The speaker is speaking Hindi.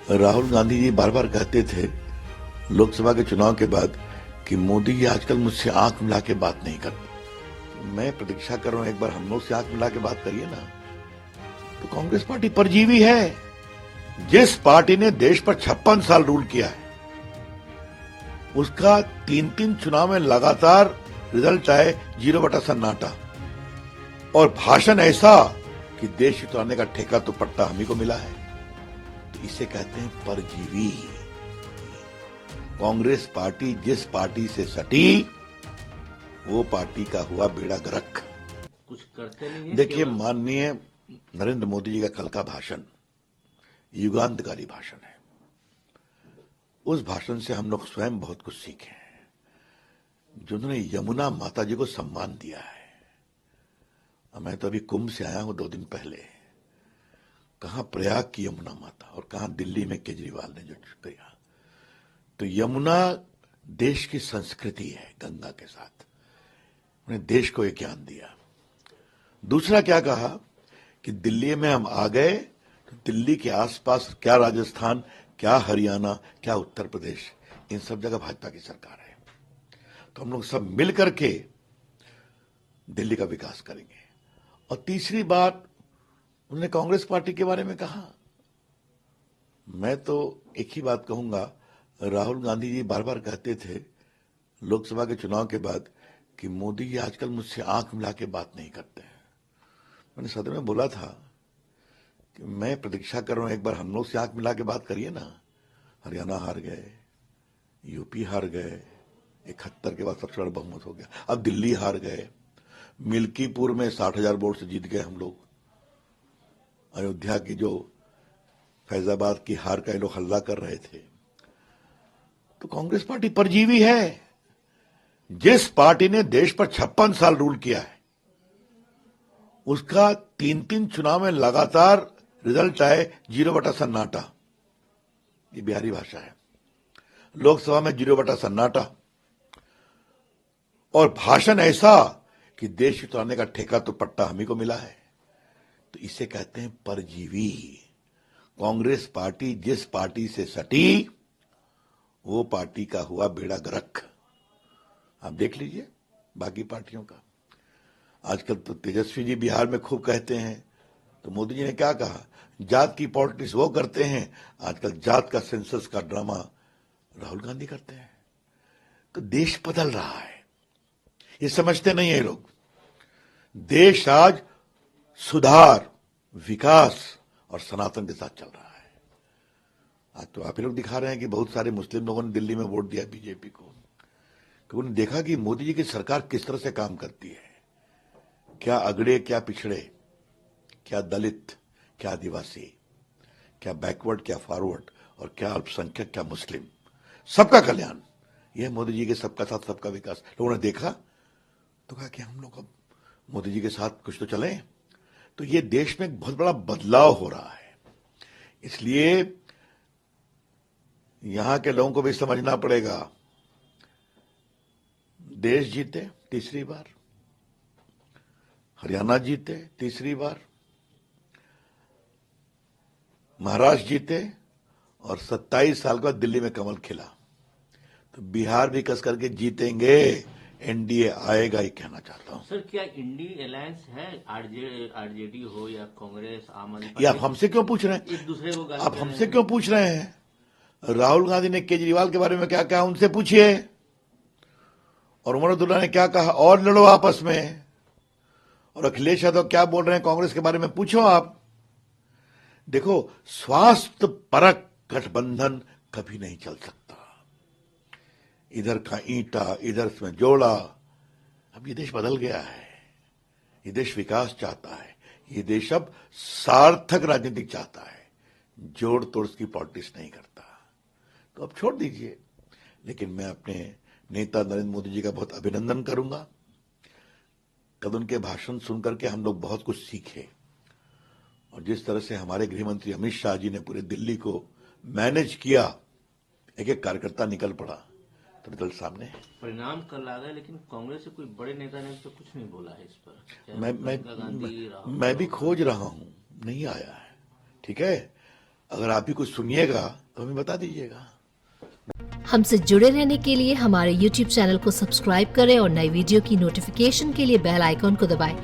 राहुल गांधी जी बार बार कहते थे लोकसभा के चुनाव के बाद कि मोदी जी आजकल मुझसे आंख मिला के बात नहीं करते। मैं प्रतीक्षा कर रहा हूं एक बार हम लोग से आंख मिला के बात करिए ना। तो कांग्रेस पार्टी परजीवी है। जिस पार्टी ने देश पर 56 साल रूल किया है उसका 3 चुनाव में लगातार रिजल्ट आए 0 सन्नाटा और भाषण ऐसा कि देश चलाने का ठेका तो पट्टा हम ही को मिला है। तो इसे कहते हैं परजीवी। कांग्रेस पार्टी जिस पार्टी से सटी वो पार्टी का हुआ बेड़ा गर्क। कुछ करते नहीं है। देखिए, माननीय नरेंद्र मोदी जी का कल का भाषण युगांतकारी भाषण है। उस भाषण से हम लोग स्वयं बहुत कुछ सीखे हैं। जिन्होंने यमुना माता जी को सम्मान दिया है। मैं तो अभी कुंभ से आया हूं 2 दिन पहले। कहां प्रयाग की यमुना माता और कहां दिल्ली में केजरीवाल ने जो किया। तो यमुना देश की संस्कृति है। गंगा के साथ उन्हें देश को एक ज्ञान दिया। दूसरा क्या कहा कि दिल्ली में हम आ गए तो दिल्ली के आसपास क्या राजस्थान, क्या हरियाणा, क्या उत्तर प्रदेश, इन सब जगह भाजपा की सरकार है। तो हम लोग सब मिल करके दिल्ली का विकास करेंगे। और तीसरी बात उन्होंने कांग्रेस पार्टी के बारे में कहा। मैं तो एक ही बात कहूंगा, राहुल गांधी जी बार बार कहते थे लोकसभा के चुनाव के बाद कि मोदी जी आजकल मुझसे आंख मिला के बात नहीं करते हैं। मैंने सदन में बोला था कि मैं प्रतीक्षा कर रहा हूं एक बार हम लोग से आंख मिला के बात करिए ना। हरियाणा हार गए, यूपी हार गए, 71 के बाद सबसे बड़ा बहुमत हो गया। अब दिल्ली हार गए, मिल्कीपुर में 60,000 वोट से जीत गए हम लोग। अयोध्या की जो फैजाबाद की हार का ये लोग हल्ला कर रहे थे। तो कांग्रेस पार्टी परजीवी है। जिस पार्टी ने देश पर 56 साल रूल किया है उसका 3 चुनाव में लगातार रिजल्ट आए 0 सन्नाटा। ये बिहारी भाषा है। लोकसभा में 0 सन्नाटा और भाषण ऐसा कि देश चलाने का ठेका तो पट्टा हम ही को मिला है। तो इसे कहते हैं परजीवी। कांग्रेस पार्टी जिस पार्टी से सटी वो पार्टी का हुआ बेड़ा गर्क। आप देख लीजिए बाकी पार्टियों का। आजकल तो तेजस्वी जी बिहार में खूब कहते हैं। तो मोदी जी ने क्या कहा, जात की पॉलिटिक्स वो करते हैं। आजकल जात का सेंसस का ड्रामा राहुल गांधी करते हैं। तो देश बदल रहा है। ये समझते नहीं है लोग। देश आज सुधार, विकास और सनातन के साथ चल रहा है। आज तो आप ही लोग दिखा रहे हैं कि बहुत सारे मुस्लिम लोगों ने दिल्ली में वोट दिया बीजेपी को, कि उन्होंने देखा कि मोदी जी की सरकार किस तरह से काम करती है। क्या अगड़े, क्या पिछड़े, क्या दलित, क्या आदिवासी, क्या बैकवर्ड, क्या फॉरवर्ड, और क्या अल्पसंख्यक, क्या मुस्लिम, सबका कल्याण। यह मोदी जी के सबका साथ सबका विकास। लोगों ने देखा तो कहा कि हम लोग अब मोदी जी के साथ कुछ तो चलें। तो ये देश में एक बहुत बड़ा बदलाव हो रहा है। इसलिए यहां के लोगों को भी समझना पड़ेगा। देश जीते तीसरी बार, हरियाणा जीते तीसरी बार, महाराष्ट्र जीते और 27 साल के बाद दिल्ली में कमल खिला। तो बिहार भी कस करके जीतेंगे। एनडीए आएगा ही कहना चाहता हूं। सर, क्या इंडी अलायंस है? आरजेडी हो या कांग्रेस, आम आदमी ये आप हमसे क्यों पूछ रहे हैं? एक दूसरे को गाली आप दे हमसे रहे क्यों पूछ रहे हैं? राहुल गांधी ने केजरीवाल के बारे में क्या कहा उनसे पूछिए। और उमर अब्दुल्ला ने क्या कहा, और लड़ो आपस में। और अखिलेश यादव क्या बोल रहे हैं कांग्रेस के बारे में, पूछो आप। देखो, स्वास्थ्य परक गठबंधन कभी नहीं चल सकता। इधर का ईंटा इधर में जोड़ा। अब ये देश बदल गया है। ये देश विकास चाहता है। ये देश अब सार्थक राजनीतिक चाहता है। जोड़ तोड़ की पॉलिटिक्स नहीं करता। तो अब छोड़ दीजिए। लेकिन मैं अपने नेता नरेंद्र मोदी जी का बहुत अभिनंदन करूंगा। कल उनके भाषण सुनकर के हम लोग बहुत कुछ सीखे। और जिस तरह से हमारे गृह मंत्री अमित शाह जी ने पूरे दिल्ली को मैनेज किया, एक एक कार्यकर्ता निकल पड़ा, तो रिजल्ट सामने है। परिणाम कल आ गए, लेकिन कांग्रेस से कोई बड़े नेता ने तो कुछ नहीं बोला है इस पर। मैं भी खोज रहा हूं, नहीं आया है। ठीक है, अगर आप भी कुछ सुनिएगा तो हमें बता दीजिएगा। हमसे जुड़े रहने के लिए हमारे YouTube चैनल को सब्सक्राइब करें और नई वीडियो की नोटिफिकेशन के लिए बेल आइकॉन को दबाएं।